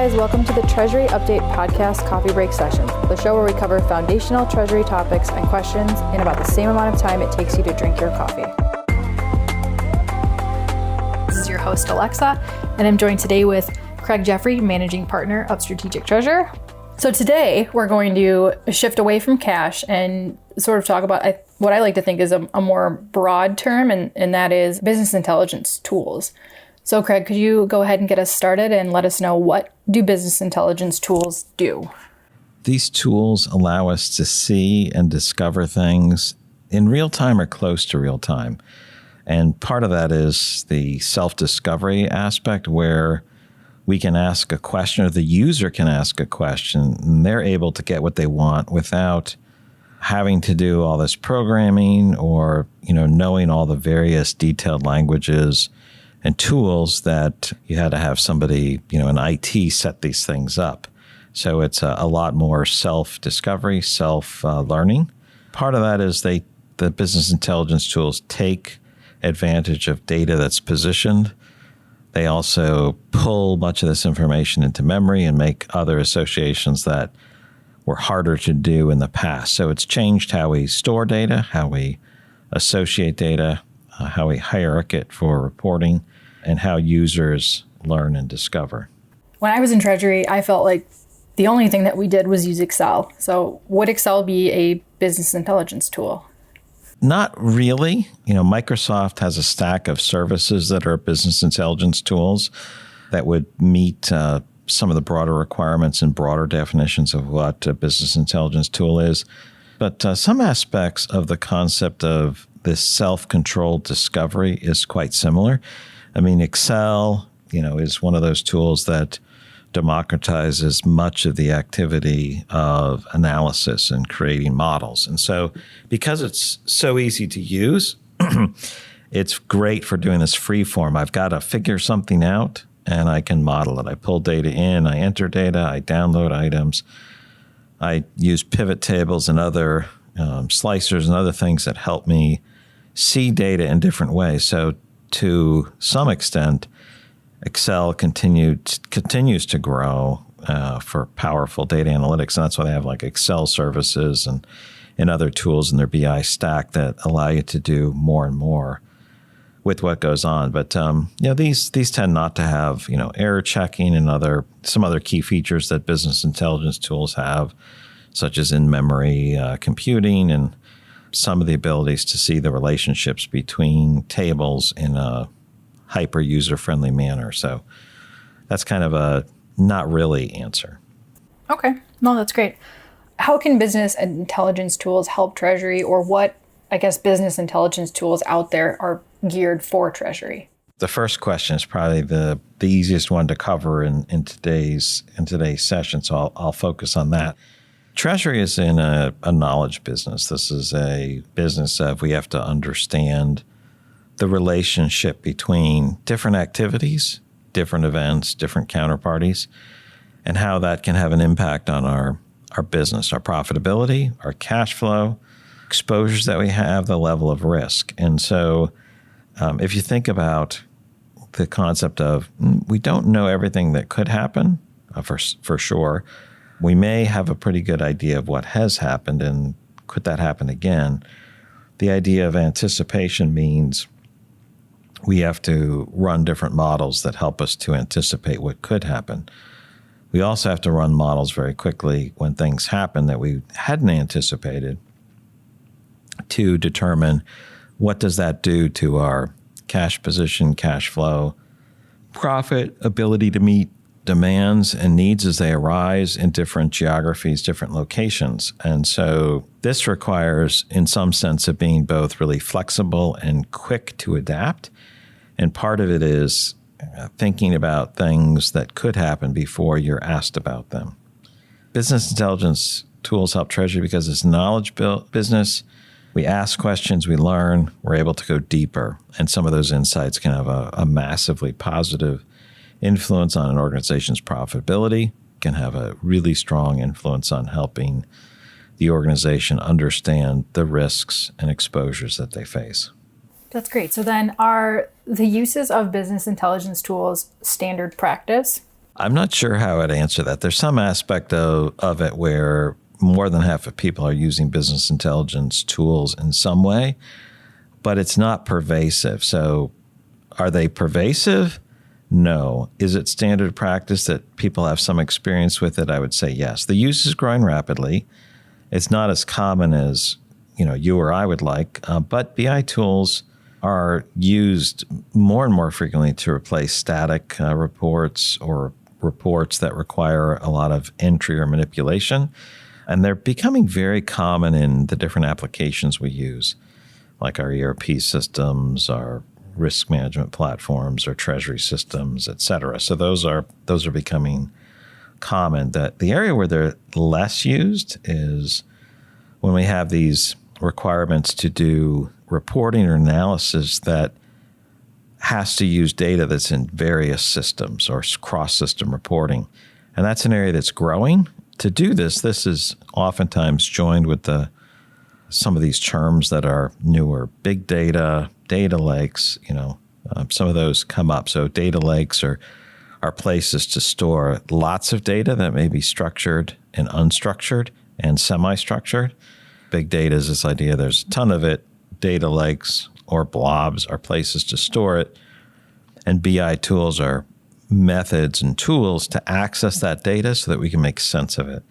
guys, welcome to the Treasury Update Podcast Coffee Break Session, the show where we cover foundational Treasury topics and questions in about the same amount of time it takes you to drink your coffee. This is your host, Alexa, and I'm joined today with Craig Jeffery, Managing Partner of Strategic Treasure. So today, we're going to shift away from cash and sort of talk about what I like to think is a more broad term, and that is business intelligence tools. So Craig, could you go ahead and get us started and let us know, what do business intelligence tools do? These tools allow us to see and discover things in real time or close to real time. And part of that is the self-discovery aspect, where we can ask a question, or the user can ask a question, and they're able to get what they want without having to do all this programming or, knowing all the various detailed languages and tools that you had to have somebody, in IT set these things up. So it's a lot more self-discovery, self-learning. Part of that is the business intelligence tools take advantage of data that's positioned. They also pull much of this information into memory and make other associations that were harder to do in the past. So it's changed how we store data, how we associate data, how we hierarchy it for reporting, and how users learn and discover. When I was in Treasury, I felt like the only thing that we did was use Excel. So would Excel be a business intelligence tool? Not really. Microsoft has a stack of services that are business intelligence tools that would meet some of the broader requirements and broader definitions of what a business intelligence tool is. But some aspects of the concept of this self-controlled discovery is quite similar. Excel, is one of those tools that democratizes much of the activity of analysis and creating models. And so because it's so easy to use, it's great for doing this free form. I've got to figure something out and I can model it. I pull data in, I enter data, I download items. I use pivot tables and other slicers and other things that help me see data in different ways. So to some extent, Excel continues to grow for powerful data analytics. And that's why they have like Excel services and other tools in their BI stack that allow you to do more and more with what goes on. But these tend not to have error checking and some other key features that business intelligence tools have, such as in-memory computing and some of the abilities to see the relationships between tables in a hyper user-friendly manner. So that's kind of a not really answer. Okay. No, that's great. How can business intelligence tools help Treasury, or what, business intelligence tools out there are geared for Treasury? The first question is probably the easiest one to cover in today's session, so I'll focus on that. Treasury is in a knowledge business. This is a business of we have to understand the relationship between different activities, different events, different counterparties, and how that can have an impact on our business, our profitability, our cash flow, exposures that we have, the level of risk. And so if you think about the concept of we don't know everything that could happen, for sure, we may have a pretty good idea of what has happened and could that happen again. The idea of anticipation means we have to run different models that help us to anticipate what could happen. We also have to run models very quickly when things happen that we hadn't anticipated to determine what does that do to our cash position, cash flow, profit, ability to meet demands and needs as they arise in different geographies, different locations. And so this requires, in some sense, of being both really flexible and quick to adapt. And part of it is thinking about things that could happen before you're asked about them. Business intelligence tools help Treasury because it's knowledge business. We ask questions, we learn, we're able to go deeper. And some of those insights can have a massively positive influence on an organization's profitability, can have a really strong influence on helping the organization understand the risks and exposures that they face. That's great. So then are the uses of business intelligence tools standard practice? I'm not sure how I'd answer that. There's some aspect of it where more than half of people are using business intelligence tools in some way, but it's not pervasive. So are they pervasive? No. Is it standard practice that people have some experience with it? I would say yes. The use is growing rapidly. It's not as common as you or I would like, but BI tools are used more and more frequently to replace static reports or reports that require a lot of entry or manipulation. And they're becoming very common in the different applications we use, like our ERP systems, our risk management platforms, our treasury systems, et cetera. So those are becoming common. That the area where they're less used is when we have these requirements to do reporting or analysis that has to use data that's in various systems or cross-system reporting. And that's an area that's growing. To do this is oftentimes joined with some of these terms that are newer: big data, data lakes. Some of those come up. So data lakes are places to store lots of data that may be structured and unstructured and semi-structured. Big data is this idea there's a ton of it. Data lakes or blobs are places to store it. And BI tools are methods and tools to access that data so that we can make sense of it.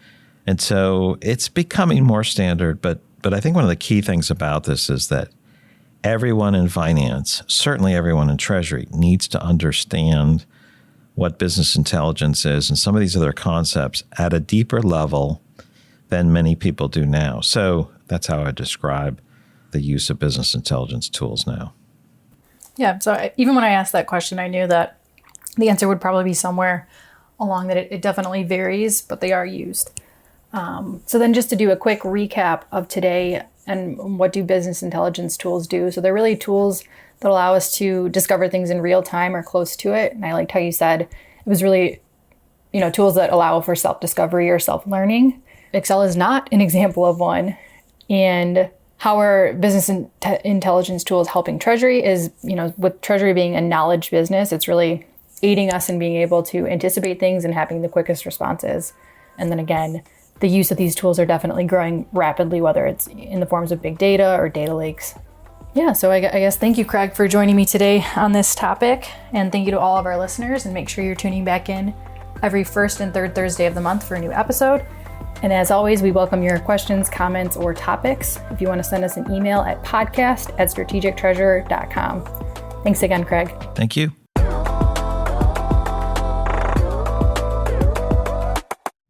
And so it's becoming more standard, but I think one of the key things about this is that everyone in finance, certainly everyone in Treasury, needs to understand what business intelligence is and some of these other concepts at a deeper level than many people do now. So that's how I describe the use of business intelligence tools now. Yeah. So even when I asked that question, I knew that the answer would probably be somewhere along that it definitely varies, but they are used. So then just to do a quick recap of today and what do business intelligence tools do? So they're really tools that allow us to discover things in real time or close to it. And I liked how you said it was really, tools that allow for self-discovery or self-learning. Excel is not an example of one. And how are business intelligence tools helping Treasury is, with Treasury being a knowledge business, it's really aiding us in being able to anticipate things and having the quickest responses. And then again, the use of these tools are definitely growing rapidly, whether it's in the forms of big data or data lakes. Yeah, so I guess thank you, Craig, for joining me today on this topic. And thank you to all of our listeners. And make sure you're tuning back in every first and third Thursday of the month for a new episode. And as always, we welcome your questions, comments, or topics. If you want to send us an email at podcast@strategictreasurer.com. Thanks again, Craig. Thank you.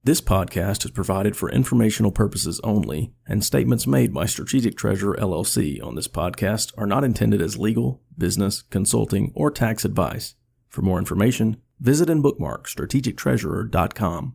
This podcast is provided for informational purposes only, and statements made by Strategic Treasurer LLC on this podcast are not intended as legal, business, consulting, or tax advice. For more information, visit and bookmark strategictreasurer.com.